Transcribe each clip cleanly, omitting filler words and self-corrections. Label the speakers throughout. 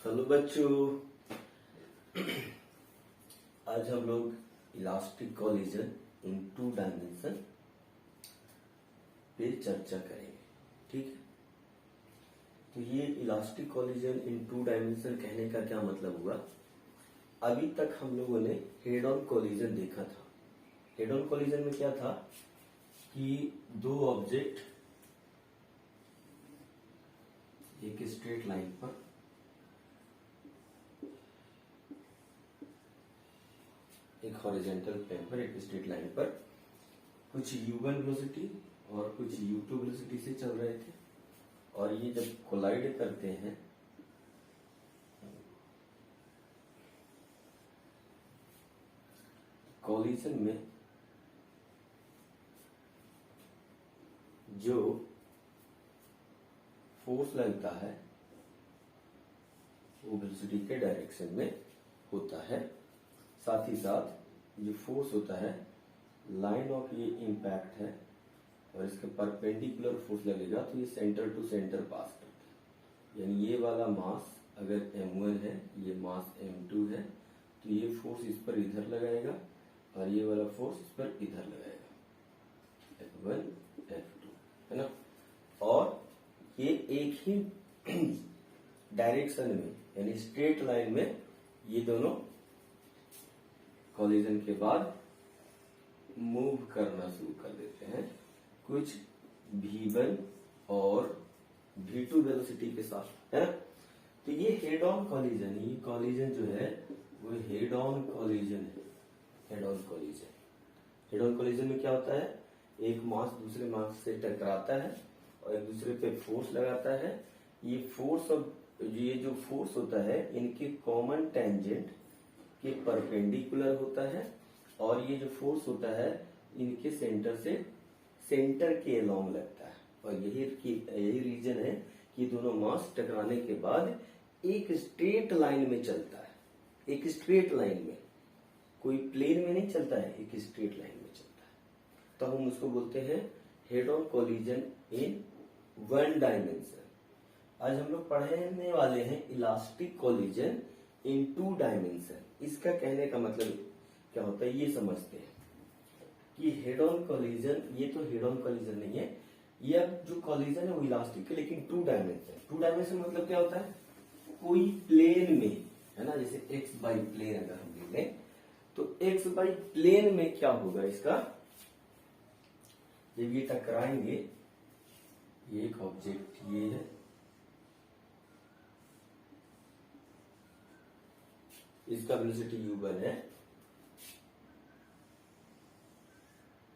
Speaker 1: Hello बच्चों। आज हम लोग elastic collision in two dimension पे चर्चा करेंगे। ठीक है, तो ये elastic collision in two dimension कहने का क्या मतलब हुआ। अभी तक हम लोगों ने हेड ऑन कोलिजन देखा था। हेड ऑन कोलिजन में क्या था कि दो ऑब्जेक्ट एक स्ट्रेट लाइन पर एक हॉरिजॉन्टल प्लेन पर एक स्ट्रेट लाइन पर कुछ u1 वेलोसिटी और कुछ u2 वेलोसिटी से चल रहे थे, और ये जब कोलाइड करते हैं कोलिजन में जो फोर्स लगता है वो वेलोसिटी के डायरेक्शन में होता है। साथ ही साथ ये फोर्स होता है लाइन ऑफ ये इम्पैक्ट है और इसके परपेंडिकुलर फोर्स लगेगा तो ये सेंटर टू सेंटर पास करता है। यानी ये वाला मास अगर m1 है, ये मास m2 है, तो ये फोर्स इस पर इधर लगाएगा और ये वाला फोर्स इस पर इधर लगाएगा, F1 F2 है ना। और ये एक ही डायरेक्शन में यानी स्ट्रेट लाइन में ये दोनों कोलिजन के बाद मूव करना शुरू कर देते हैं कुछ v1 और v2 वेलोसिटी के साथ, है ना। तो ये हेड ऑन कोलिजन, ये कोलिजन जो है वो हेड ऑन कोलिजन है। Head on collision, head on collision में क्या होता है, एक मास दूसरे मास से टकराता है और एक दूसरे पे फोर्स लगाता है। ये फोर्स और ये जो फोर्स होता है इनके कॉमन टेंजेंट के परपेंडिकुलर होता है, और ये जो फोर्स होता है इनके सेंटर से सेंटर के अलोंग लगता है। और यही रीजन है कि दोनों मास टकराने के बाद एक स्ट्रेट लाइन में चलता है। एक स्ट्रेट लाइन में, कोई प्लेन में नहीं चलता है, एक स्ट्रेट लाइन में चलता है। तो हम उसको बोलते हैं head on collision in one dimension. आज हम लोग पढ़ने वाले हैं elastic collision in two dimension. इसका कहने का मतलब क्या होता है ये समझते हैं कि हेड ऑन कोलिजन, ये तो हेड ऑन कोलिजन नहीं है, ये अब जो कोलिजन है वो इलास्टिक है लेकिन टू डायमेंशन। टू डायमेंशन मतलब क्या होता है, कोई प्लेन में, है ना, जैसे एक्स बाई प्लेन अगर हम ले लें तो एक्स बाई प्लेन में क्या होगा इसका, जब ये टकराएंगे, ये एक ऑब्जेक्ट ये है, इसका वेलोसिटी u1 है,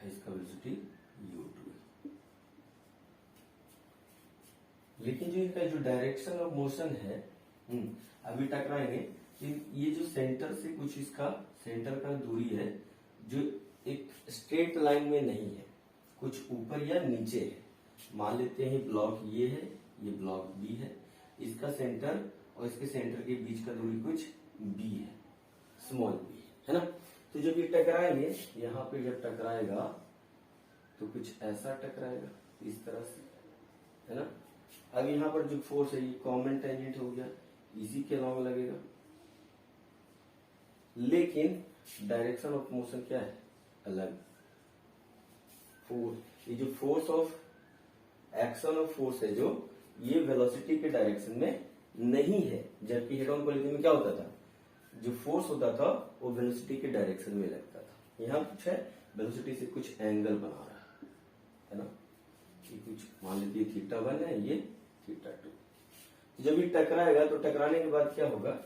Speaker 1: इसका वेलोसिटी u2 है। लेकिन जो इनका जो डायरेक्शन ऑफ मोशन है, अभी टकराएंगे, ये जो सेंटर से कुछ इसका सेंटर का दूरी है जो एक स्ट्रेट लाइन में नहीं है, कुछ ऊपर या नीचे है। मान लेते हैं ब्लॉक ये है, ये ब्लॉक बी है, इसका सेंटर और इसके सेंटर के बीच का दूरी कुछ b है, स्मॉल b है ना। तो जब ये टकराएंगे, यहाँ पे जब टकराएगा तो कुछ ऐसा टकराएगा इस तरह से, है ना। अब यहाँ पर जो फोर्स है ये कॉमन टेंजेंट हो गया, इसी के अलोंग लगेगा, लेकिन डायरेक्शन ऑफ मोशन क्या है, अलग। फोर्स, ये जो force of action of force है जो ये वेलोसिटी के डायरेक्शन में नहीं है, जबकि हेड ऑन कोलिजन में क्या होता था, जो फोर्स होता था वो वेलोसिटी के डायरेक्शन में लगता था। यहाँ कुछ है, वेलोसिटी से कुछ एंगल बना रहा है ना, ये कुछ मान लीजिए θ1 है, ये θ2। तो जब ये टकराएगा तो टकराने के बाद क्या होगा,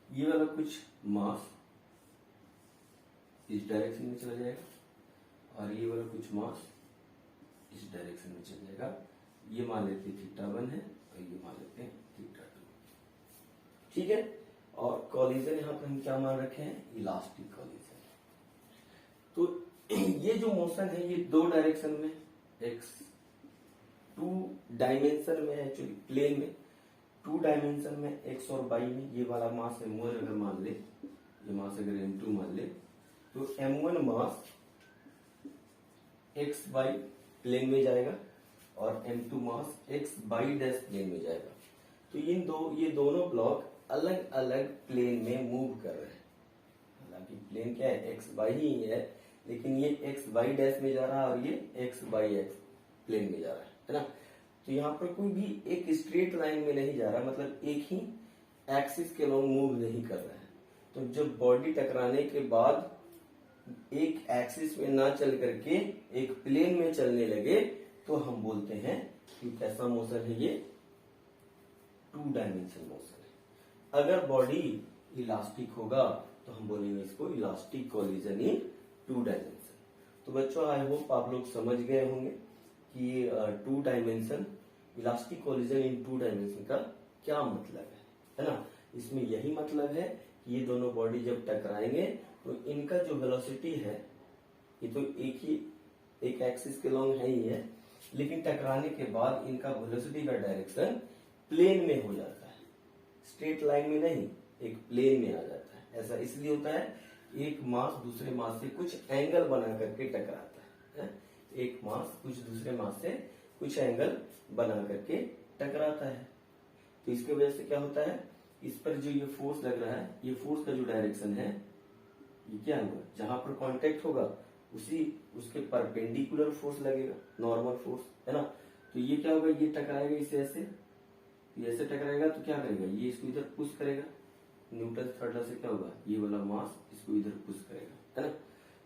Speaker 1: ये वाला कुछ मास इस डायरेक्शन में चला जाएगा और ये वाला कुछ मास इस डायरेक्शन में चला जाएगा। ये मान लेते हैं θ1 है और ये मान लेते हैं θ2। ठीक है, और कोलिजन यहाँ पे हम क्या मान रखे हैं, इलास्टिक कोलिजन। तो ये जो मोशन है ये दो डायरेक्शन में, एक्स टू डायमेंशन में, एक्चुअली प्लेन में, टू डायमेंशन में एक्स और वाई में। ये वाला मास m1 अगर मान ले, ये मास अगर m2 मान ले, तो m1 मास एक्स वाई प्लेन में जाएगा और m2 mass x by dash plane में जाएगा। तो ये दोनों ब्लॉक अलग अलग प्लेन में मूव कर रहे हैं। हालांकि प्लेन क्या है, x बाई ही है, लेकिन ये x बाई डैश में जा रहा है और ये x बाई x प्लेन में जा रहा है ना। तो यहाँ पर कोई भी एक स्ट्रेट लाइन में नहीं जा रहा, मतलब एक ही एक्सिस के लॉन्ग मूव नहीं कर रहा है। तो जब बॉडी टकराने के बाद एक एक्सिस में ना चल करके एक प्लेन में चलने लगे तो हम बोलते हैं कि कैसा मोशन है, ये 2 डायमेंशन मोशन है। अगर बॉडी इलास्टिक होगा तो हम बोलेंगे इसको इलास्टिक कोलिजन इन 2 डायमेंशन। तो बच्चों आई होप आप लोग समझ गए होंगे कि 2 डायमेंशन इलास्टिक कोलिजन इन 2 डायमेंशन का क्या मतलब है ना। इसमें यही मतलब है कि ये दोनों बॉडी जब टकराएंगे तो इनका जो वेलोसिटी है, ये तो एक एक्सिस के लॉन्ग है ही है, लेकिन टकराने के बाद इनका वेलोसिटी का डायरेक्शन प्लेन में हो जाता है, स्ट्रेट लाइन में नहीं, एक प्लेन में आ जाता है। ऐसा इसलिए होता है, एक मास दूसरे मास से कुछ एंगल बना करके टकराता है। एक मास कुछ दूसरे मास से कुछ एंगल बना करके टकराता है। तो इसके वजह से क्या होता है, इस पर जो ये फोर्स लग रहा है, ये फोर्स का जो डायरेक्शन है, ये क्या होगा, जहां पर कांटेक्ट होगा उसके परपेंडिकुलर फोर्स लगेगा, नॉर्मल फोर्स है ना। तो ये क्या होगा, ये टकराएगा इससे ऐसे टकराएगा तो क्या करेगा, ये इसको इधर पुश करेगा, न्यूटन थर्ड लॉ से क्या होगा, ये वाला मास इसको इधर पुश करेगा, है ना।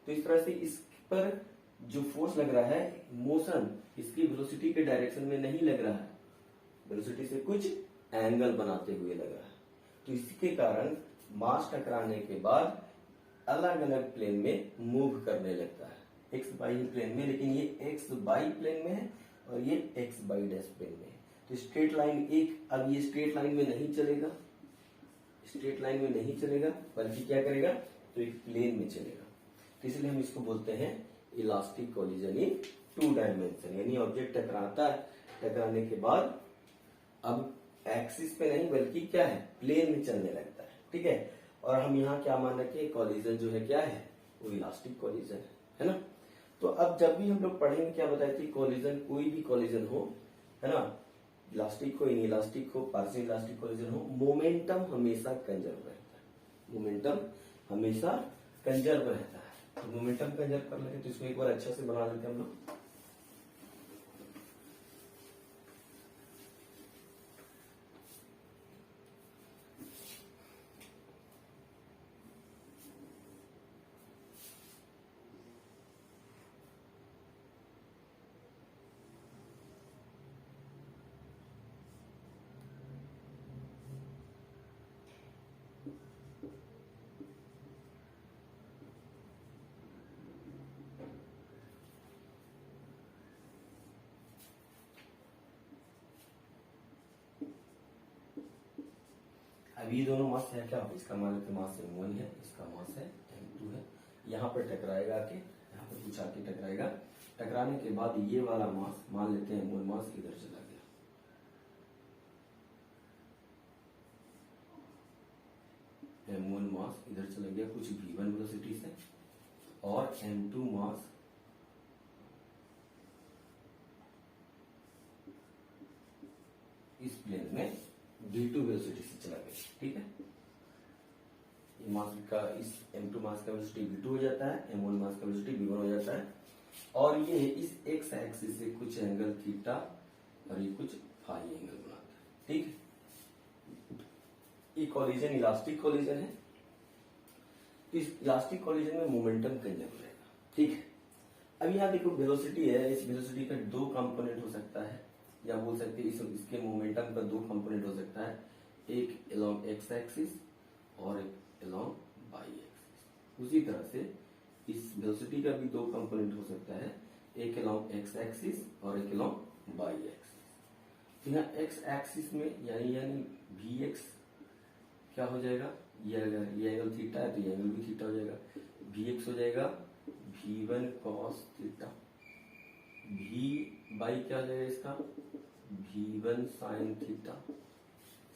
Speaker 1: तो इस तरह से इस पर जो फोर्स लग रहा है, मोशन इसकी वेलोसिटी के डायरेक्शन में नहीं लग रहा है, वेलोसिटी से कुछ एंगल बनाते हुए लग रहा है। तो इसके कारण मास टकराने के बाद अलग अलग प्लेन में मूव करने लगता है, एक्स बाई प्लेन में, लेकिन ये एक्स बाई प्लेन में है और ये एक्स बाई डैश प्लेन में है। तो स्ट्रेट लाइन अब ये स्ट्रेट लाइन में नहीं चलेगा, स्ट्रेट लाइन में नहीं चलेगा, बल्कि क्या करेगा, तो एक प्लेन में चलेगा। तो इसलिए हम इसको बोलते हैं इलास्टिक कोलिजन इन 2 डायमेंशन, यानी ऑब्जेक्ट टकराता है, टकराने के बाद अब एक्सिस पे नहीं बल्कि क्या है, प्लेन में चलने लगता है, ठीक है। और हम यहाँ क्या मान रखे, कोलिजन जो है क्या है, वो इलास्टिक कोलिजन है ना। तो अब जब भी हम लोग पढ़ेंगे क्या बताए थे, कोलिजन कोई भी कोलिजन हो, है ना, इलास्टिक हो, इनइलास्टिक हो, पार्शियल इलास्टिक कोलिजन हो, मोमेंटम हमेशा कंजर्व रहता है, मोमेंटम हमेशा कंजर्व रहता है। तो मोमेंटम कंजर्व कर लेते, तो इसको एक बार अच्छा से बना लेते हैं हम लोग। अब ये दोनों मास है क्या, इसका मान लेते मास m1 है, इसका मास है m2 है। यहाँ पर टकराएगा आके, यहाँ पर कुछ आके टकराएगा, टकराने के बाद ये वाला मास मान लेते हैं m1 मास इधर चला गया, m1 मास इधर चला गया कुछ v1 वेलोसिटी से, और m2 मास इस प्लेन में v2 वेलोसिटी से चला गया, ठीक है। मास का इस m2 मास का वेलोसिटी v2 हो जाता है, m1 मास का वेलोसिटी v1 हो जाता है, और ये इस x एक्सिस से कुछ एंगल थीटा और ये कुछ फाई एंगल बनाता है, ठीक है। ये कोलिजन इलास्टिक कोलिजन है। इस इलास्टिक कोलिजन में मोमेंटम कंजर्व रहेगा, ठीक है। अब यहाँ देखो वेलोसिटी है, इस वेलोसिटी का 2 कंपोनेंट हो सकता है, या बोल सकते हैं इसके मोमेंटम का 2 कंपोनेंट हो सकता है, एक अलोंग एक्स एक्सिस और एक अलोंग वाई एक्सिस। उसी तरह से इस वेलोसिटी का भी 2 कंपोनेंट हो सकता है, एक अलोंग एक्स एक्सिस और एक अलोंग वाई एक्सिस। तो यहाँ एक्स एक्सिस में यानी वी एक्स क्या हो जाएगा, ये अगर ये एंगल थीटा है तो ये एंगल भी थीटा हो जाएगा, वी एक्स हो जाएगा v1 cos theta, v by क्या हो जाएगा इसका v1 साइन थीटा।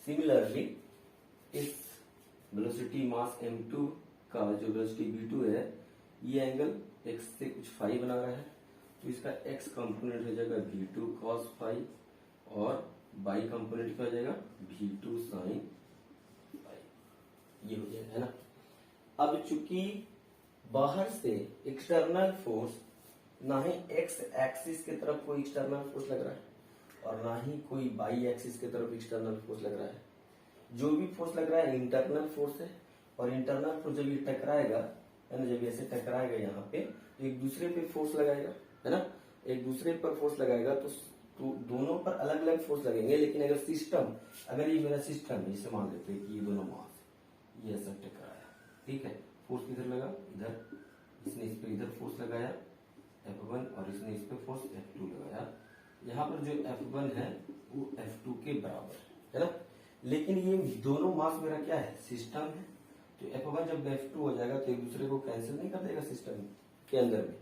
Speaker 1: सिमिलरली इस वेलोसिटी मास m2 का जो वेलोसिटी v2 है, ये एंगल x से कुछ फाई बना रहा है, तो इसका x कंपोनेंट हो जाएगा v2 cos फाई और y कंपोनेंट क्या हो जाएगा v2 sin फाई, ये हो जाएगा, है ना। अब चूंकि बाहर से एक्सटर्नल फोर्स, ना ही x एक्सिस की तरफ कोई एक्सटर्नल फोर्स लग रहा है और ना ही कोई y एक्सिस की तरफ एक्सटर्नल फोर्स लग रहा है, जो भी फोर्स लग रहा है इंटरनल फोर्स है। और इंटरनल फोर्स जब ये टकराएगा, है ना, जब ऐसे टकराएगा यहाँ पे तो एक दूसरे पे फोर्स लगाएगा, है ना, एक दूसरे पर फोर्स लगाएगा तो दोनों पर अलग अलग फोर्स लगेंगे। लेकिन अगर सिस्टम, अगर ये मेरा सिस्टम है, इसे मान लेते हैं कि ये दोनों मास, ये ऐसा टकराया, ठीक है, फोर्स किधर लगा, इधर, इसने इस पे इधर फोर्स लगाया F1 और इसने इस पे फोर्स F2 लगाया। यहाँ पर जो F1 है वो F2 के बराबर है ना। लेकिन ये दोनों मास मेरा क्या है, सिस्टम है, तो F1 जब F2 हो जाएगा तो एक दूसरे को कैंसिल नहीं कर देगा सिस्टम के अंदर में।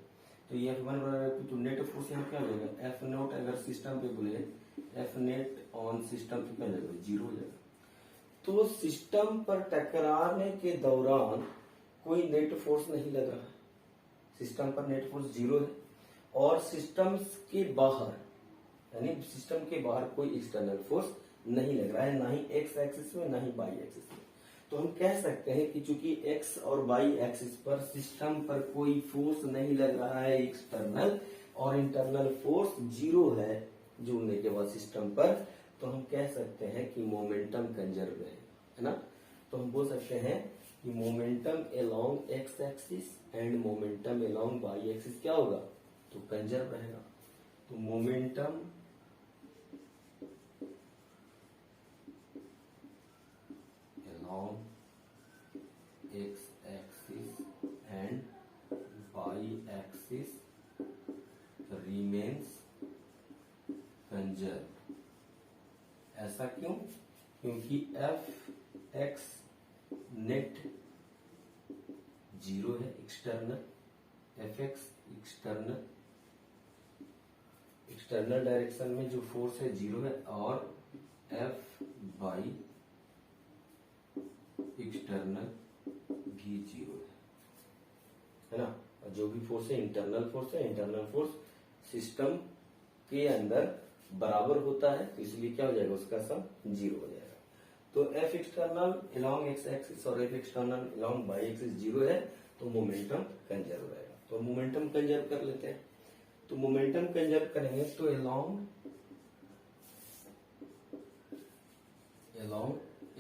Speaker 1: तो ये F1 बराबर F2, तो नेट फोर्स यहाँ क्या हो जाएगा F नोट, अगर सिस्टम पे बोले F नेट ऑन सिस्टम पे क्या हो जाएगा, जीरो हो जाएगा। तो सिस्टम पर टकराने के दौरान कोई नेट फोर्स नहीं लग रहा है, सिस्टम पर नेट फोर्स जीरो है। और सिस्टम के बाहर, यानी सिस्टम के बाहर कोई एक्सटर्नल फोर्स नहीं लग रहा है, ना ही एक्स एक्सिस में ना ही वाई एक्सिस में। तो हम कह सकते हैं कि चूंकि एक्स और वाई एक्सिस पर सिस्टम पर कोई फोर्स नहीं लग रहा है एक्सटर्नल, और इंटरनल फोर्स जीरो है जुड़ने के बाद सिस्टम पर, तो हम कह सकते हैं कि मोमेंटम कंजर्व है ना। तो हम बोल सकते हैं कि momentum along x axis and momentum along Y axis क्या होगा, तो कंजर्व रहेगा। तो momentum along x axis and y axis remains conserve. ऐसा क्यों, क्योंकि एफ एक्स नेट जीरो है external, F x external direction में जो फोर्स है जीरो है, और एफ वाई एक्सटर्नल भी जीरो है ना। और जो भी फोर्स है इंटरनल फोर्स है, इंटरनल फोर्स सिस्टम के अंदर बराबर होता है, तो इसलिए क्या हो जाएगा, उसका सम जीरो हो जाएगा। तो F external along x axis और F external along Y axis zero है, तो मोमेंटम कंजर्व रहेगा। तो मोमेंटम कंजर्व कर लेते हैं। तो मोमेंटम कंजर्व करेंगे तो अलोंग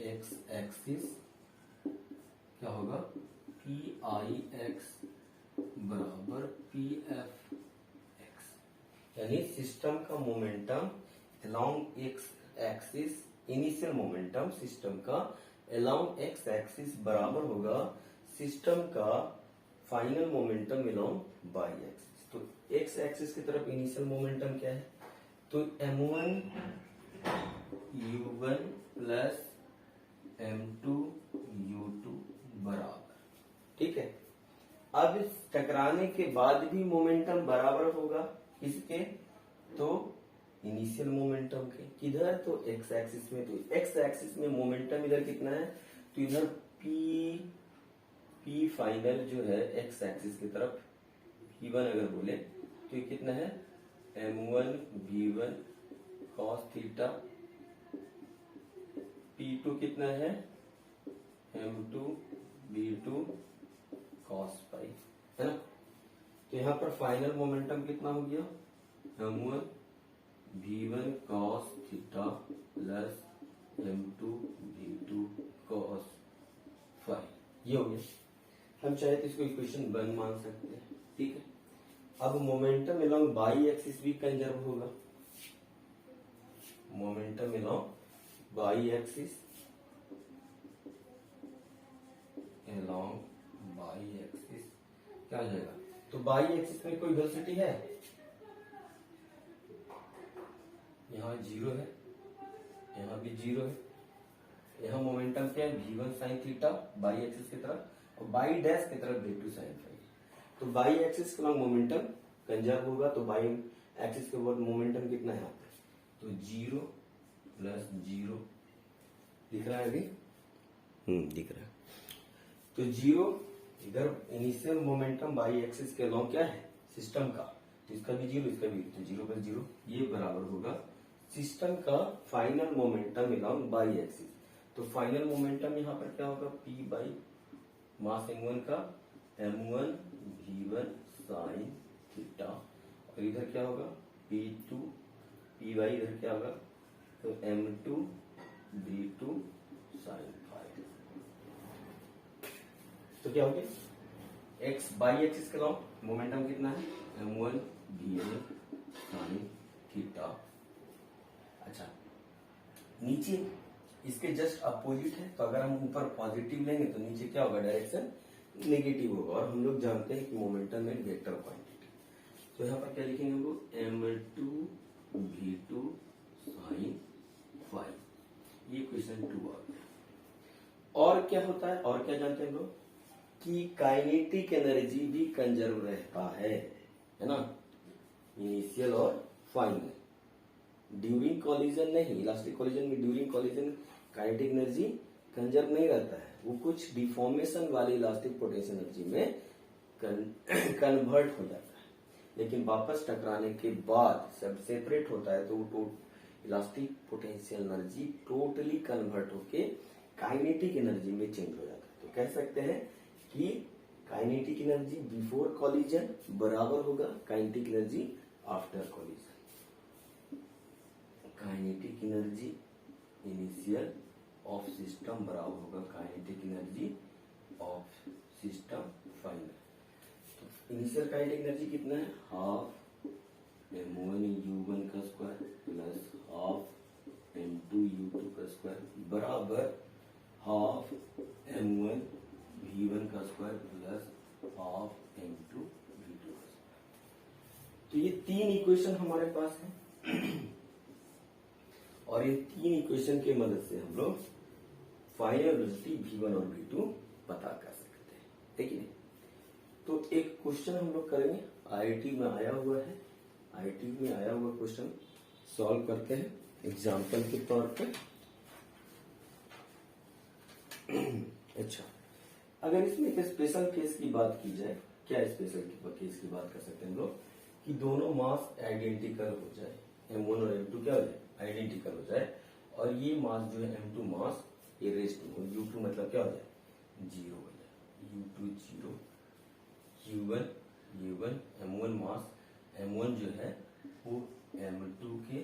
Speaker 1: एक्स एक्सिस क्या होगा, पी आई एक्स बराबर पी एफ एक्स, यानी सिस्टम का momentum along x axis, initial momentum system का अलोंग एक्स एक्सिस बराबर होगा सिस्टम का final momentum along Y axis. तो एक्स एक्सिस की तरफ इनिशियल मोमेंटम क्या है, तो m1 u1 plus m2 u2 बराबर, ठीक है। अब इस टकराने के बाद भी मोमेंटम बराबर होगा किसके, तो इनिशियल मोमेंटम के। किधर, तो एक्स एक्सिस में। तो एक्स एक्सिस में मोमेंटम इधर कितना है, तो इधर पी फाइनल जो है एक्स एक्सिस की तरफ v1 अगर बोले तो ये कितना है, m1 v1 cos theta, p2 कितना है, m2 v2 cos फाई, है ना। तो यहाँ पर फाइनल मोमेंटम कितना हो गया, m1 v1 cos theta plus m2 v2 cos phi, ये हो गया। हम चाहे तो इसको इक्वेशन 1 मान सकते हैं, ठीक है। अब मोमेंटम अलोंग वाई एक्सिस भी कंजर्व होगा। Momentum along Y axis along Y axis क्या हो जाएगा, तो वाई एक्सिस में कोई वेलोसिटी है, यहाँ जीरो है, यहाँ भी जीरो है। यहाँ मोमेंटम क्या है, v1 sin theta Y axis की तरफ, और वाई डैश की तरफ v2 sin फाई। तो वाई एक्सिस के लॉन्ग मोमेंटम कंजर्व होगा, तो वाई एक्सिस के बाद मोमेंटम कितना है यहाँ पे, तो जीरो प्लस जीरो दिख रहा है अभी, दिख रहा है। तो जीरो इधर इनिशियल मोमेंटम वाई एक्सिस के लॉन्ग क्या है सिस्टम का, तो इसका भी जीरो, इसका भी, तो जीरो प्लस जीरो, ये बराबर होगा सिस्टम का final momentum along by axis. तो फाइनल मोमेंटम यहाँ पर क्या होगा, P बाई मास m1 का m1 v1 साइन थीटा, और इधर क्या होगा P2 P बाई, इधर क्या होगा तो m2 v2 साइन फाइव। तो क्या हो गया, x बाई एक्सिस के अलाउंग मोमेंटम कितना है m1 v1 साइन थीटा। अच्छा, नीचे इसके जस्ट अपोजिट है, तो अगर हम ऊपर पॉजिटिव लेंगे तो नीचे क्या होगा, डायरेक्शन नेगेटिव होगा, और हम लोग जानते हैं कि मोमेंटम एंड वेक्टर क्वांटिटी। तो यहाँ पर क्या लिखेंगे हम लोग, m2 v2 साइन फाइव, ये क्वेश्चन 2 आ गया। और क्या होता है, और क्या जानते हैं हम लोग कि काइनेटिक एनर्जी भी कंजर्व रहता है ना, इनिशियल और फाइनल। ड्यूरिंग कॉलिजन नहीं, इलास्टिक कॉलिजन में during collision kinetic energy conserve नहीं रहता है, वो कुछ डिफॉर्मेशन वाली इलास्टिक पोटेंशियल एनर्जी में कन्वर्ट हो जाता है, लेकिन वापस टकराने के बाद सब सेपरेट होता है, तो वो elastic potential energy totally convert होके काइनेटिक एनर्जी में चेंज हो जाता है। तो कह सकते हैं कि काइनेटिक एनर्जी बिफोर कॉलिजन बराबर होगा kinetic energy after collision. Kinetic energy initial of system बराबर होगा kinetic energy of system final. तो इनिशियल काइनेटिक एनर्जी कितना है, हाफ m1 u1 का square plus half m2 u2 का स्क्वायर बराबर हाफ m1 v1 का square plus half m2 v2 का स्क्वायर। तो ये तीन इक्वेशन हमारे पास है, और इन तीन इक्वेशन की मदद से हम लोग फाइनल वेलोसिटी v1 और v2 पता कर सकते हैं, ठीक है। तो एक क्वेश्चन हम लोग करेंगे, आईआईटी में आया हुआ है, आईआईटी में आया हुआ क्वेश्चन सॉल्व करते हैं एग्जाम्पल के तौर पे। अच्छा, अगर इसमें एक स्पेशल केस की बात की जाए, क्या स्पेशल केस की बात कर सकते हैं हम लोग कि दोनों मास आइडेंटिकल हो जाए, m1 और m2 क्या हो जाए, आइडेंटिकल हो जाए, और ये मास जो है m2 मास ये रेस्ट में u2 मतलब क्या हो जाए, जीरो हो जाए, u2 जीरो, u1 m1 मास m1 जो है वो m2 के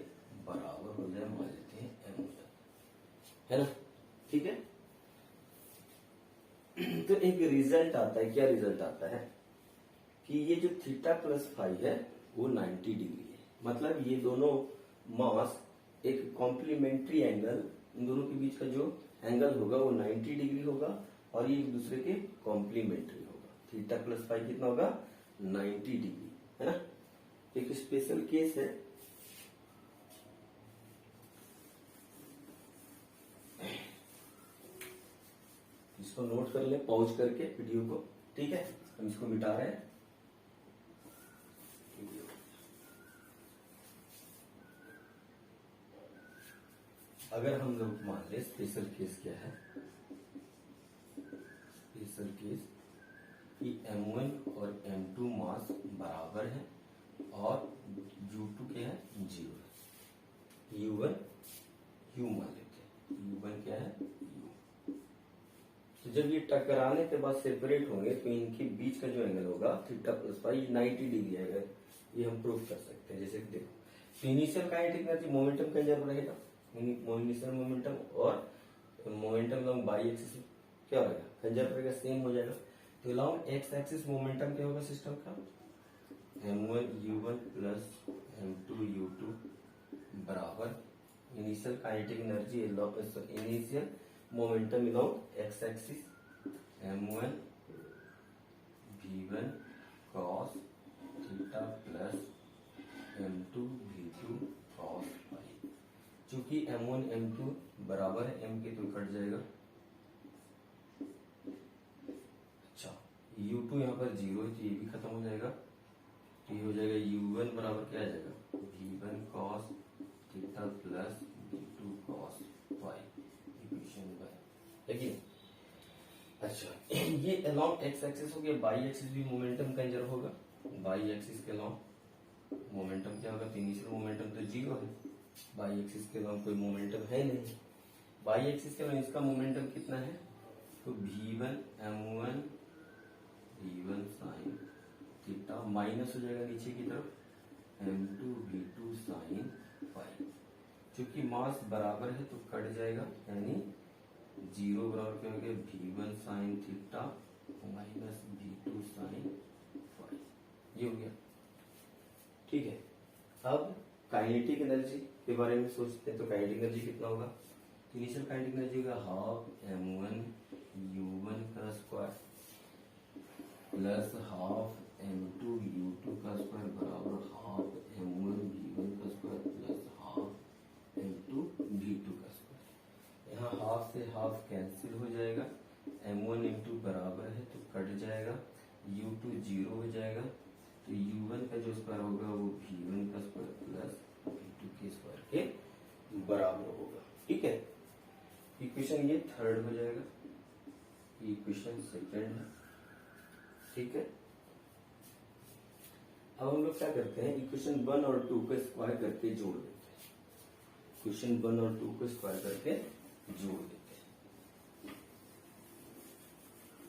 Speaker 1: बराबर हो जाए, मान लेते हैं m हो जाए, है ना, ठीक है। तो एक रिजल्ट आता है, क्या रिजल्ट आता है कि ये जो थीटा प्लस फाइव है वो 90 डिग्री है, मतलब ये दोनों मास एक कॉम्प्लीमेंट्री एंगल, इन दोनों के बीच का जो एंगल होगा वो 90 डिग्री होगा, और ये एक दूसरे के कॉम्प्लीमेंट्री होगा। थीटा प्लस फाइव कितना होगा, 90 डिग्री, है ना। एक स्पेशल केस है, इसको नोट कर ले पॉज करके वीडियो को, ठीक है। हम इसको मिटा रहे हैं, अगर हम लोग मान ले स्पेशल केस क्या है, स्पेशल केस कि m1 और m2 मास बराबर है और u2 क्या है, जीरो है, u1 u मान लेते हैं, u1 क्या है, u। तो जब ये टकराने के बाद सेपरेट होंगे तो इनके बीच का जो एंगल होगा थीटा प्लस फाइव 90 डिग्री आएगा, ये हम प्रूव कर सकते हैं। जैसे कि देखो, initial kinetic energy momentum conserve रहेगा, इनिशियल मोमेंटम और मोमेंटम लॉन्ग बाई एक्सिस क्या रहेगा, कंजर्व रहेगा, सेम हो जाएगा। तो लॉन्ग एक्स एक्सिस मोमेंटम क्या होगा सिस्टम का, m1 u1 plus m2 u2 बराबर initial kinetic energy initial momentum long x axis m1 v1 cos theta plus m2 v2 cos five. चूंकि m1 m2 बराबर है m के, तो कट जाएगा। अच्छा, u2 यहाँ पर जीरो है तो ये भी खत्म हो जाएगा, तो ये हो जाएगा u1 बराबर क्या आ जाएगा, v1 cos theta plus v2 cos five, equation है कि। अच्छा, ये अलोंग एक्स एक्सिस हो गया, बाई एक्सिस भी मोमेंटम कंजर्व होगा, बाई एक्सिस के अलोंग मोमेंटम क्या होगा, तो इनिशियल मोमेंटम तो जीरो है, बाई एक्सिस के अलावा कोई मोमेंटम है नहीं, बाई एक्सिस के अलावा इसका मोमेंटम कितना है, तो v1 m1 v1 sine theta minus हो जाएगा नीचे की तरफ m2 v2 साइन फाई, क्योंकि मास बराबर है तो कट जाएगा, यानी जीरो बराबर क्या हो गया, v1 sine theta minus v2 sine phi, ये हो गया। ठीक है, अब काइनेटिक एनर्जी के बारे में सोचते हैं, तो काइनेटिक एनर्जी कितना होगा, तो इनिशियल काइनेटिक एनर्जी होगा हाफ m1 u1 का square plus half m2 u2 का स्क्वायर बराबर हाफ m1 v1 का square plus half m2 v2 का स्क्वायर। यहाँ हाफ से हाफ कैंसिल हो जाएगा, m1 m2 बराबर है तो कट जाएगा, u2 जीरो हो जाएगा, तो u1 का जो स्क्वायर होगा वो v1 का स्क्वायर प्लस v2 के स्क्वायर के बराबर होगा। ठीक है, इक्वेशन ये थर्ड हो जाएगा, इक्वेशन सेकंड है। ठीक है, अब हम लोग क्या करते हैं, इक्वेशन 1 और 2 को स्क्वायर करके जोड़ देते हैं, इक्वेशन 1 और 2 को स्क्वायर करके जोड़ देते हैं,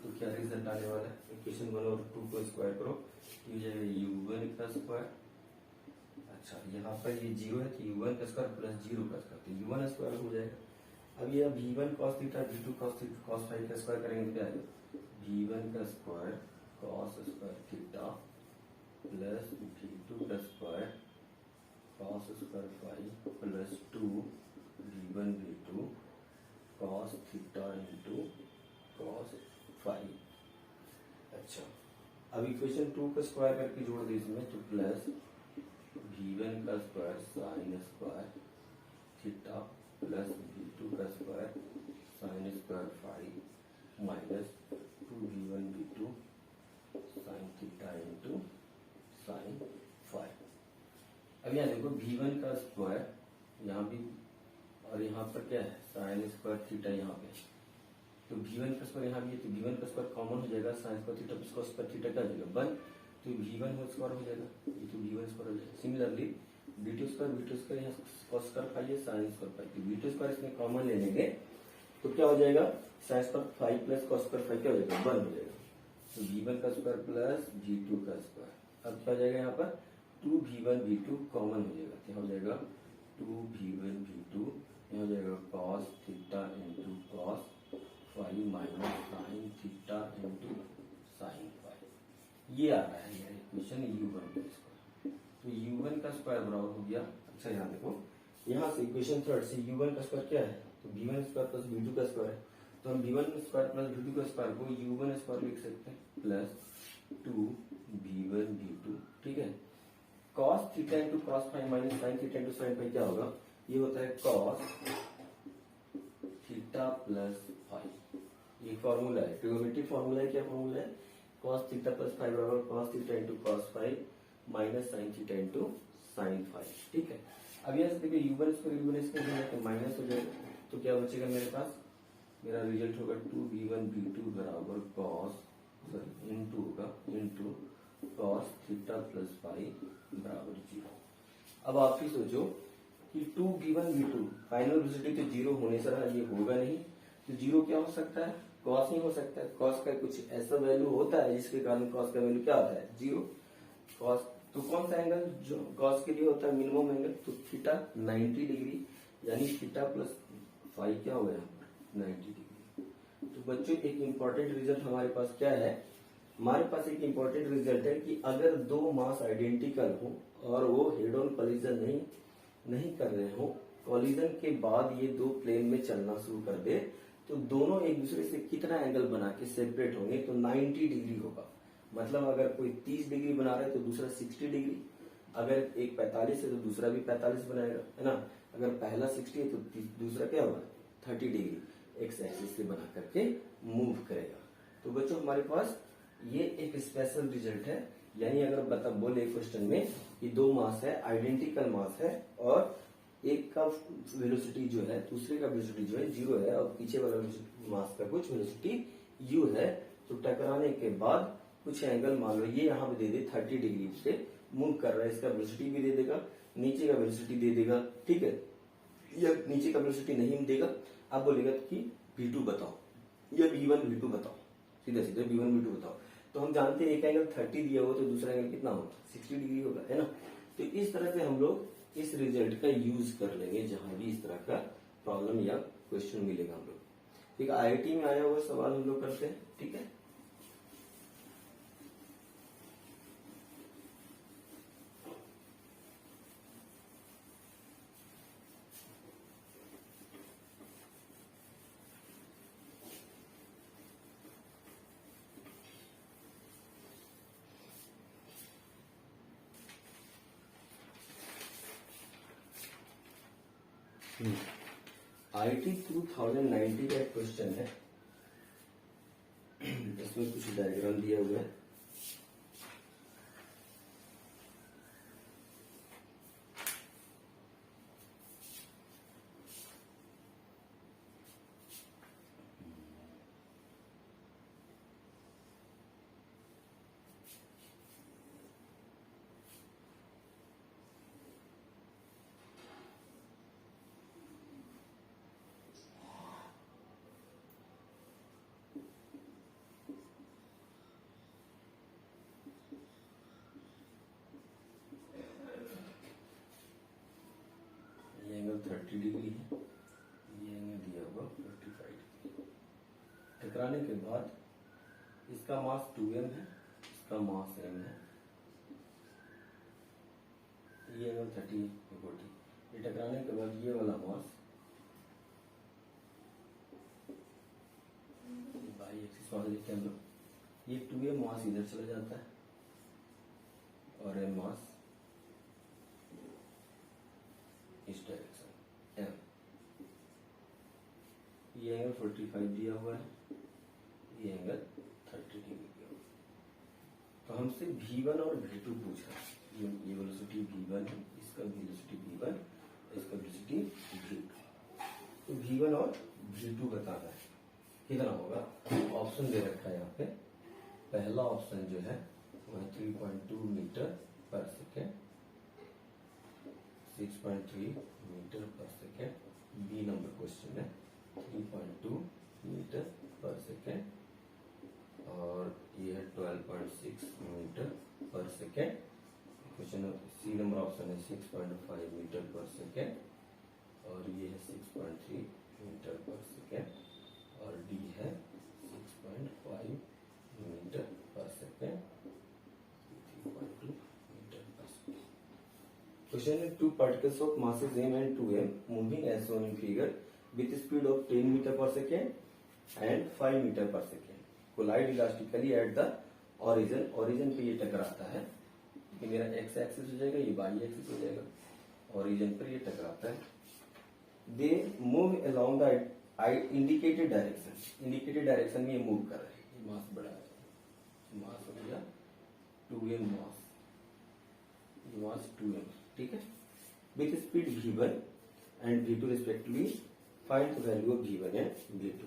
Speaker 1: तो क्या रिजल्ट आने वाला है, इक्वेशन 1 और 2 को स्क्वायर करो तो ये जाएगा u1 का स्क्वायर, अच्छा यहाँ पर ये जीरो है तो u1 का स्क्वायर प्लस जीरो का स्क्वायर, तो u1 स्क्वायर हो जाएगा। अब ये v1 cos theta v2 cos phi का स्क्वायर करेंगे तो क्या आएगा, v1 का square cos square theta plus v2 का square cos square phi plus 2 v1 v2 cos theta into cos phi. अच्छा, अब इक्वेशन 2 का स्क्वायर करके जोड़ दे इसमें, तो प्लस v1 का square sine square theta plus v2 का square sine square phi minus 2v1 v2 sine theta into sine phi. अब यहाँ देखो v1 का स्क्वायर यहाँ भी और यहाँ पर क्या है साइन स्क्वायर थीटा यहाँ पे, तो v1 का स्क्वायर यहाँ भी है तो v1 का स्क्वायर कॉमन हो जाएगा, sine square theta plus cos square theta क्या हो जाएगा 1, तो v1 होल स्क्वायर हो जाएगा, ये तो v1 स्क्वायर हो जाएगा। सिमिलरली v2 स्क्वायर यहाँ cos स्क्वायर फाई है साइन स्क्वायर फाई, तो v2 स्क्वायर इसमें कॉमन ले लेंगे तो क्या हो जाएगा, sine square phi plus cos square phi क्या हो जाएगा 1 हो जाएगा, तो v1 का स्क्वायर प्लस v2 का स्क्वायर, अब क्या हो जाएगा यहाँ पर 2v1 v2 कॉमन हो जाएगा, क्या हो जाएगा 2v1 v2, यहाँ हो जाएगा cos theta into cos phi minus sine theta into sine phi, ये आ रहा है ये इक्वेशन u1 का स्क्वायर, तो u1 का स्क्वायर बराबर हो गया। अच्छा यहाँ देखो, यहाँ से इक्वेशन थर्ड से u1 का स्क्वायर क्या है, तो v1 स्क्वायर प्लस v2 का स्क्वायर है, तो हम v1 स्क्वायर प्लस v2 का स्क्वायर को u1 स्क्वायर लिख सकते हैं प्लस 2v1 v2। ठीक है, cos theta into cos phi minus sine theta into sine phi क्या होगा, ये होता है cos थीटा प्लस फाई, ये फॉर्मूला है, ट्रिगोनोमेट्रिक फॉर्मूला है, क्या फॉर्मूला है, cos थीटा प्लस फाई बराबर cos theta into cos phi minus sine theta into sine phi. ठीक है, अब यहाँ से देखिए u1 स्क्वायर माइनस हो जाएगा, तो क्या बचेगा मेरे पास, मेरा रिजल्ट होगा 2v1 v2 बराबर इंटू होगा into cos theta plus phi बराबर 0। अब आप ही सोचो कि 2v1 v2 फाइनल वेलोसिटी तो जीरो होने से रहा, ये होगा नहीं, तो जीरो क्या हो सकता है, कॉस नहीं हो सकता है, कॉस का कुछ ऐसा वैल्यू होता है जिसके कारण कॉस का वैल्यू क्या होता है जीरो, कॉस तो कौन सा एंगल जो कॉस के लिए होता है मिनिमम एंगल, तो थीटा 90 डिग्री, यानी थीटा प्लस फाई क्या हो गया यहाँ पर 90 डिग्री। तो बच्चों एक इंपॉर्टेंट रिजल्ट हमारे पास क्या है, हमारे पास एक इंपॉर्टेंट रिजल्ट है कि अगर दो मास आइडेंटिकल हो और वो हेड ऑन कोलिजन नहीं कर रहे हो, कोलिजन के बाद ये दो प्लेन में चलना शुरू कर दे, तो दोनों एक दूसरे से कितना एंगल बना के सेपरेट होंगे, तो 90 डिग्री होगा। मतलब अगर कोई 30 डिग्री बना रहा है तो दूसरा 60 डिग्री, अगर एक 45 है तो दूसरा भी 45 बनाएगा, है ना, अगर पहला 60 है तो दूसरा क्या होगा 30 डिग्री एक्स एक्सिस से बना करके मूव करेगा। तो बच्चों हमारे पास ये एक स्पेशल रिजल्ट है, यानी अगर बोले क्वेश्चन में कि दो मास है, आइडेंटिकल मास है और एक का वेलोसिटी जो है दूसरे का वेलोसिटी जो है जीरो है और पीछे वाला मास का कुछ वेलोसिटी u है, तो टकराने के बाद कुछ एंगल मान लो ये यहाँ पे दे दे 30 डिग्री से, मूव कर रहा है, इसका वेलोसिटी भी दे देगा, नीचे का वेलोसिटी दे देगा, ठीक है। या नीचे का वेलोसिटी नहीं देगा, आप बोलेगा कि v2 बताओ या v1 v2 बताओ, सीधे सीधे v1 v2 बताओ। तो हम जानते हैं एक एंगल 30 दिया हो तो दूसरा एंगल कितना होगा, 60 डिग्री होगा, है ना। तो इस तरह से हम लोग इस रिजल्ट का यूज कर लेंगे जहां भी इस तरह का प्रॉब्लम या क्वेश्चन मिलेगा हम लोग। ठीक है, आईआईटी में आया हुआ सवाल हम लोग करते हैं, ठीक है। आईटी 2090 का एक क्वेश्चन है, इसमें कुछ डायग्राम दिया हुआ है। ये एंगल 30 डिग्री है, ये एंगल दिया हुआ 55 डिग्री। टकराने के बाद इसका मास 2m है, इसका मास m है, ये एंगल 30 40। ये टकराने के बाद ये वाला मास बाई एक्सिस मास देखते हैं हम लोग, ये 2m मास इधर चला जाता है और m मास इस डायरेक्शन m। ये एंगल 45 दिया हुआ है, ये एंगल 30 डिग्री दिया हुआ है। तो हमसे v1 और v2 पूछा, ये वेलोसिटी v1 है, इसका वेलोसिटी v1, इसका वेलोसिटी v2। तो v1 और v2 बताना है, कितना होगा। ऑप्शन दे रखा है यहाँ पे, पहला ऑप्शन जो है वह 3.2 मीटर पर सेकेंड, 6.3 मीटर पर सेकेंड। बी नंबर क्वेश्चन है 3.2 मीटर पर सेकेंड और ये है 12.6 मीटर पर second. Question C number option है 6.5 मीटर पर सेकेंड और ये है 6.3 मीटर पर सेकेंड और डी है 6.5 मीटर पर सेकेंड, 3.2 मीटर पर second. Question is two particles of masses m and 2m moving as shown in figure with speed of 10 meter per second and 5 meter per second collide elastically at the origin। origin पे ये टकराता है, ये मेरा x axis हो जाएगा, ये y axis हो जाएगा, origin पर ये टकराता है। They move along the indicated direction। indicated direction में ये मूव कर रहे हैं, ये मास बढ़ा है, मास हो गया 2m मास, ये मास 2m, ठीक है। With speed v1 and v2 respectively find the value of v1 and v2।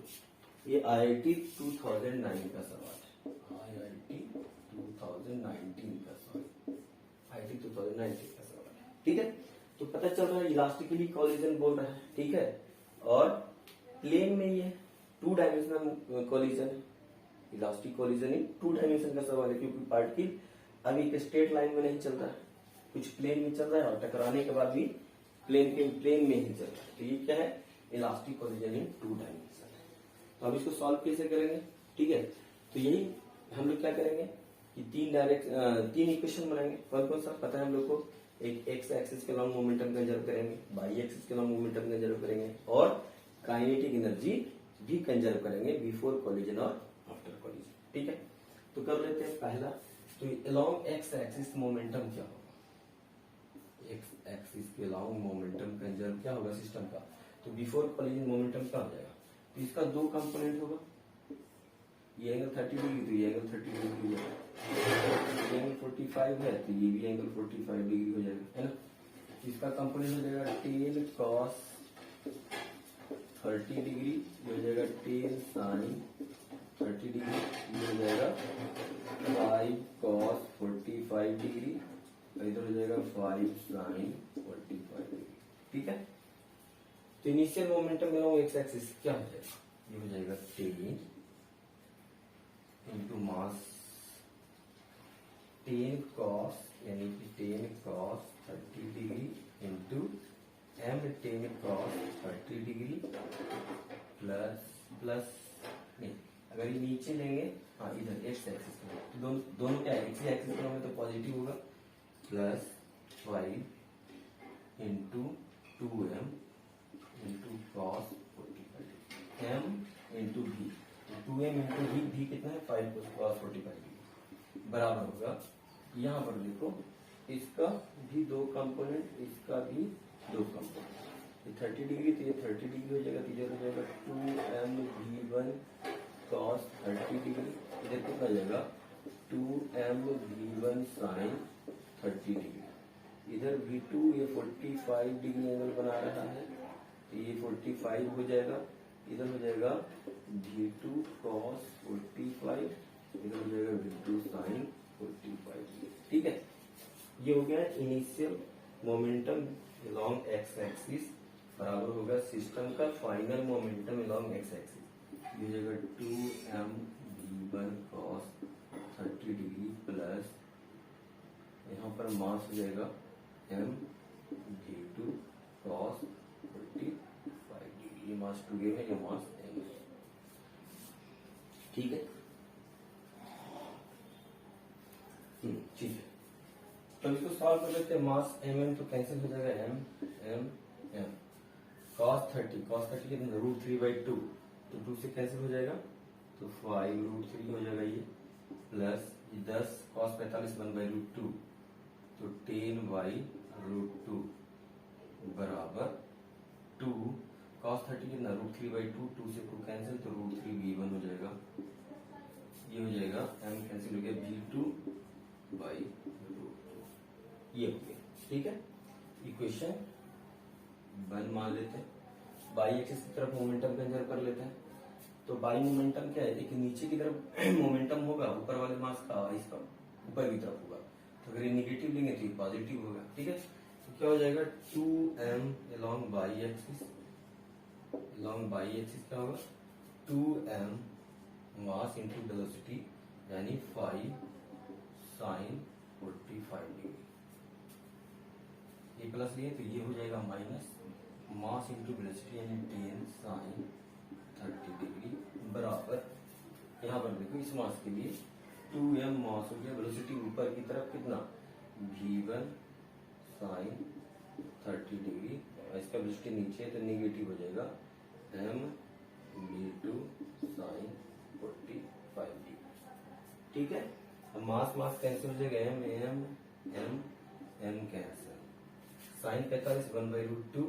Speaker 1: ये IIT 2009 का सवाल है, IIT 2019 का सवाल, IIT 2019 का सवाल है, ठीक है। तो पता चल रहा है इलास्टिकली कॉलिजन बोल रहा है, ठीक है। और प्लेन में ये 2 डायमेंशनल कॉलिजन है, इलास्टिक कॉलिजन ही 2 डायमेंशन का सवाल है, क्योंकि पार्टिकल अभी एक स्ट्रेट लाइन में नहीं चल रहा है, कुछ प्लेन में चल रहा है और टकराने के बाद भी प्लेन में ही चल रहा है। तो ये क्या है, इलास्टिक कॉलिजन इन 2 डायमेंशन है। तो हम इसको सॉल्व कैसे करेंगे, ठीक है। तो यही हम लोग क्या करेंगे कि 3 इक्वेशन बनाएंगे। कौन कौन सा पता है हम लोग को, एक एक्स एक्सिस के लॉन्ग मोमेंटम कंजर्व करेंगे, वाई एक्सिस के लॉन्ग मोमेंटम कंजर्व करेंगे और काइनेटिक एनर्जी भी कंजर्व करेंगे बिफोर कॉलिजन और आफ्टर कॉलिजन, ठीक है। तो कर लेते हैं पहला। तो अलोंग एक्स एक्सिस मोमेंटम क्या होगा, एक्स एक्सिस के लॉन्ग मोमेंटम कंजर्व क्या होगा सिस्टम का, तो बिफोर कॉलिजन मोमेंटम क्या हो जाएगा। तो इसका 2 कंपोनेंट होगा, ये एंगल 30 डिग्री तो ये एंगल 30 डिग्री हो जाएगा, ये एंगल 45 है तो ये भी एंगल 45 डिग्री हो जाएगा, है ना। इसका कंपोनेंट हो जाएगा टेन कॉस 30 डिग्री, ये हो जाएगा टेन साइन 30 डिग्री, ये हो जाएगा 5 कॉस 45 डिग्री और इधर हो जाएगा 5 sin 45 डिग्री। ठीक है, तो initial momentum along x axis क्या हो जाएगा, ये हो जाएगा 10 इंटू मास 10 cos यानी कि 10 cos 30 degree into m 10 cos 30 degree plus नहीं, अगर ये नीचे लेंगे, हाँ इधर एक्स एक्सिस में, तो दोनों क्या है, एक्स एक्सिस में तो पॉजिटिव होगा, plus 5 into 2m into cos 45 m into भी, 2m इंटू भी कितना है 5 cos 45 डिग्री बराबर होगा, यहाँ पर देखो इसका भी 2 कंपोनेंट, इसका भी 2 कंपोनेंट, ये 30 डिग्री तो ये 30 डिग्री हो जाएगा, तो इधर हो जाएगा 2m v1 cos 30 डिग्री, इधर कितना हो जाएगा 2m v1 sin 30 डिग्री, इधर v2 ये 45 डिग्री एंगल बना रहा है, तो ये 45 हो जाएगा, इधर हो जाएगा v2 cos 45, इधर हो जाएगा v2 sin 45। ठीक है, ये हो गया initial momentum along x axis बराबर होगा सिस्टम का final momentum along x axis, ये हो जाएगा 2m v1 cos 30 degree plus यहाँ पर मास हो जाएगा m v2 cos 45 डिग्री, ये मास 2 है, ये मास m है। ठीक है, ठीक है, तो इसको सॉल्व कर लेते हैं, मास mm तो कैंसिल हो जाएगा m cos 30 कितना √3/2, तो 2 से कैंसिल हो जाएगा, तो 5√3 हो जाएगा ये, प्लस ये 10 cos 45 1/√2, तो 10/√2 बराबर 2 cos 30 कितना √3/2, 2 से 2 कैंसिल, तो √3 v1 हो जाएगा, ये हो जाएगा m कैंसिल हो गया v2/√2, ये हो गया। ठीक है, इक्वेशन 1 मान लेते हैं, बाई एक्सिस की तरफ मोमेंटम कंसिडर कर लेते हैं, तो बाई मोमेंटम क्या है, देखिए नीचे की तरफ मोमेंटम होगा, ऊपर वाले मास का इसका ऊपर की तरफ होगा, तो अगर ये निगेटिव लेंगे तो ये पॉजिटिव होगा। ठीक है, तो क्या हो जाएगा 2m along by axis, along by axis क्या होगा 2m मास इंटू वेलोसिटी यानी 5 sin 45 डिग्री, ये प्लस लिए तो ये हो जाएगा माइनस मास इंटू वेलोसिटी यानी 10 sin 30 डिग्री बराबर, यहाँ पर देखो इस मास के लिए 2m मास हो गया, वेलोसिटी ऊपर की तरफ कितना v1 sin 30 डिग्री, और इसका वेलोसिटी नीचे तो निगेटिव हो जाएगा m v2 sin 45 डिग्री। ठीक है, अब मास कैंसिल हो जाएगा, m कैंसिल, साइन 45 1/√2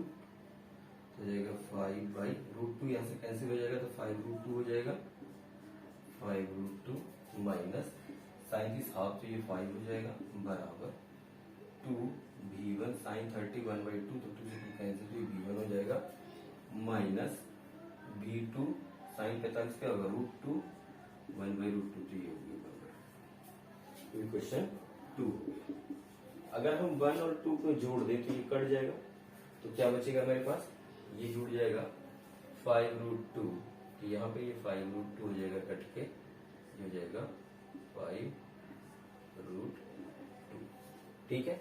Speaker 1: हो जाएगा 5/√2, यहाँ से कैंसिल हो जाएगा तो 5√2 हो जाएगा, 5√2 माइनस साइन की हाफ, तो ये 5 हो जाएगा बराबर 2 v1 sin 30 1/2, तो 2 से 2 कैंसिल, तो ये v1 हो जाएगा माइनस v2 sin 45 क्या होगा √2 1/√2, तो ये हो गया इक्वेशन 2। अगर हम 1 और 2 को जोड़ दें तो ये कट जाएगा, तो क्या बचेगा मेरे पास, ये जुड़ जाएगा 5√2, तो यहाँ पे ये 5√2 हो जाएगा कट के, ये हो जाएगा 5√2। ठीक है,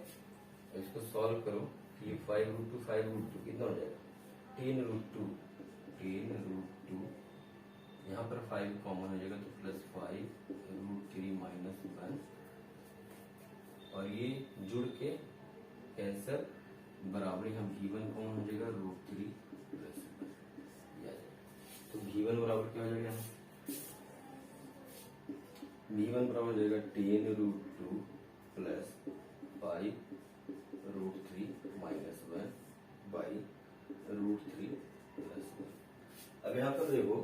Speaker 1: तो इसको सॉल्व करो, तो ये 5√2 कितना हो जाएगा 10√2, यहाँ पर 5 कॉमन हो जाएगा, तो प्लस 5√3 माइनस 1, और ये जुड़ के कैंसर बराबर, यहाँ v1 कॉमन हो जाएगा √3 प्लस 1, तो v1 बराबर क्या हो जाएगा, v1 बराबर हो जाएगा 10√2 प्लस 5√3 माइनस 1/√3 प्लस 1। अब यहाँ पर देखो,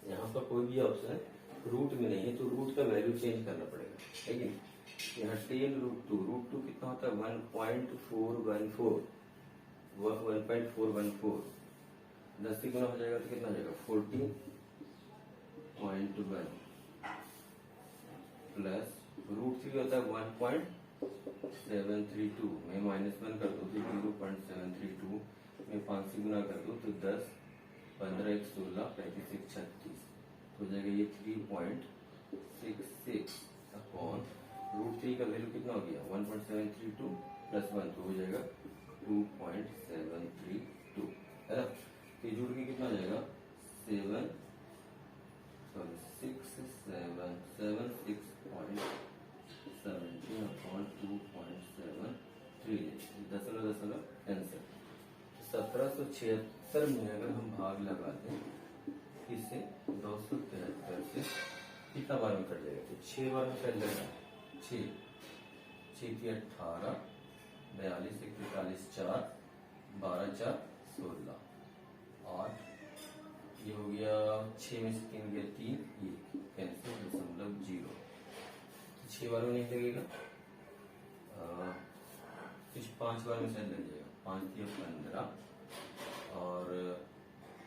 Speaker 1: यहाँ पर कोई भी ऑप्शन रूट में नहीं है, तो रूट का वैल्यू चेंज करना पड़ेगा, है कि यहाँ 10√2 कितना होता है 1.414, 10 से गुना हो जाएगा तो कितना हो जाएगा 14.1 प्लस √3 होता है 0.732 में -1 कर दो तो 0.732 में 5 से गुना कर दो तो 10, 15, 1, 16, 35, 1, 36 तो हो जाएगा ये 3.66 अपॉन √3 का वैल्यू कितना हो गया 1.732 + 1 तो हो जाएगा 2.732 है ना। तो जुड़ के कितना हो जाएगा 676.17 दशमलव कैंसर। 1776 में अगर हम भाग लगा दें इससे 273 से कितना बार में कट जाएगा तो 6 बार में कट जाएगा 6 6 की 18, 42, 41, 4, 12, 4, 16, 8 ये हो गया 6 में से 3 गया 3 ये कैंसिल 0.0 6 बार में नहीं लगेगा कुछ 5 बार में शायद लग जाएगा 5 दिया 15 और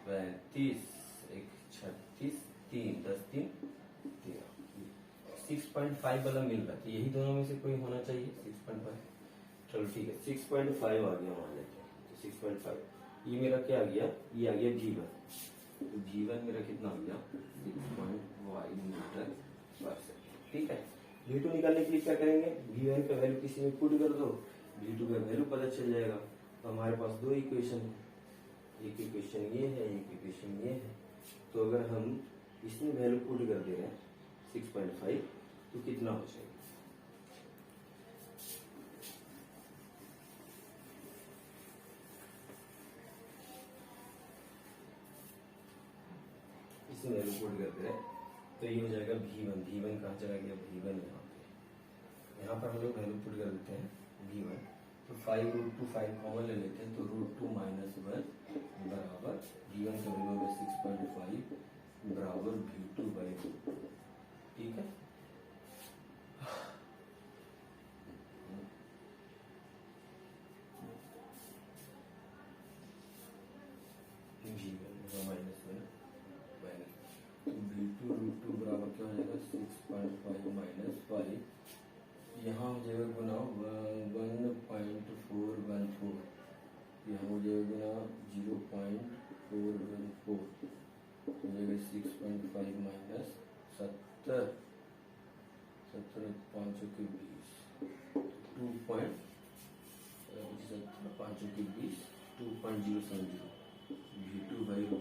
Speaker 1: 35 1 36 3 10 3 13 6.5 वाला मिल रहा है तो यही दोनों में से कोई होना चाहिए 6.5 चलो ठीक है 6.5 आ गया मान लेते हैं तो 6.5 ये मेरा क्या आ गया ये आ गया V1 तो V1 मेरा कितना हो गया 6.5 मीटर पर सेकेंड। ठीक है V2 निकालने के लिए क्या करेंगे V1 का वैल्यू किसी में पुट कर दो V2 का वैल्यू पता चल जाएगा। तो हमारे पास दो इक्वेशन है एक इक्वेशन ये है एक इक्वेशन ये है तो अगर हम इसमें वैल्यू पुट कर दे रहे हैं 6.5 तो कितना हो जाएगा इसमें वैल्यू पुट कर दे रहे हैं तो ये हो जाएगा V1 कहाँ चला गया V1 यहाँ पर हम लोग वैल्यू पुट कर देते हैं V1 तो 5√2 5 कॉमन ले लेते हैं तो √2 - 1 बराबर V1 का वैल्यू होगा 6.5 बराबर V2/2। ठीक है V2 बराबर क्या हो जाएगा 6.5 - 5 यहाँ हो जाएगा गुना 1.414 यहाँ हो जाएगा गुना 0.414 हो जाएगा 6.5 - 70 70 5 के 20 2.070 V2/2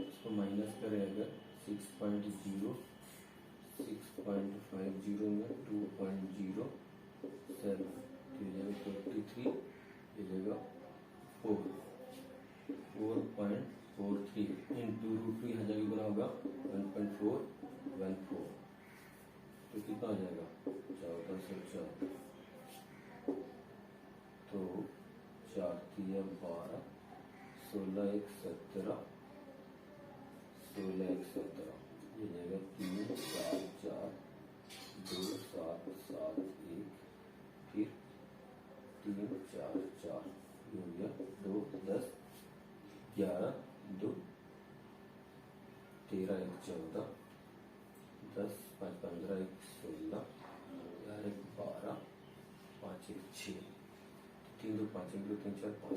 Speaker 1: इसको माइनस करें अगर 6.0 6.50 में 2.07 ये जाएगा 43 ये जाएगा 4.43 इंटू √2 यहाँ जाके गुना होगा 1.414 तो कितना हो जाएगा 14 से 4 तो 4 3 12 16 1 17 16 1 17 ये जाएगा 3 4 4 2 7 7 1 फिर 3 4 4 ये हो गया 2 10 11 2 13 1 14 10 5 15 1 16 11 1 12 5 1 6 3 2 5 1 2 3 4 5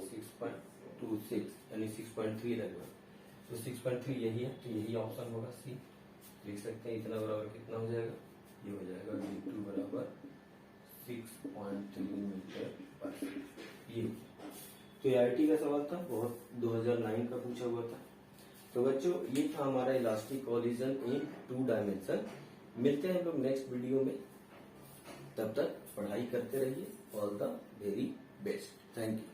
Speaker 1: 6.26 यानी 6.3 लगभग तो 6.3 यही है तो यही ऑप्शन होगा सी लिख सकते हैं। इतना बराबर कितना हो जाएगा ये हो जाएगा V2 बराबर 6.3 मीटर पर ये तो IIT का सवाल था बहुत 2009 का पूछा हुआ था। तो बच्चों ये था हमारा इलास्टिक कोलिजन इन 2 डायमेंशन। मिलते हैं हम लोग नेक्स्ट वीडियो में तब तक पढ़ाई करते रहिए। All the very best. Thank you.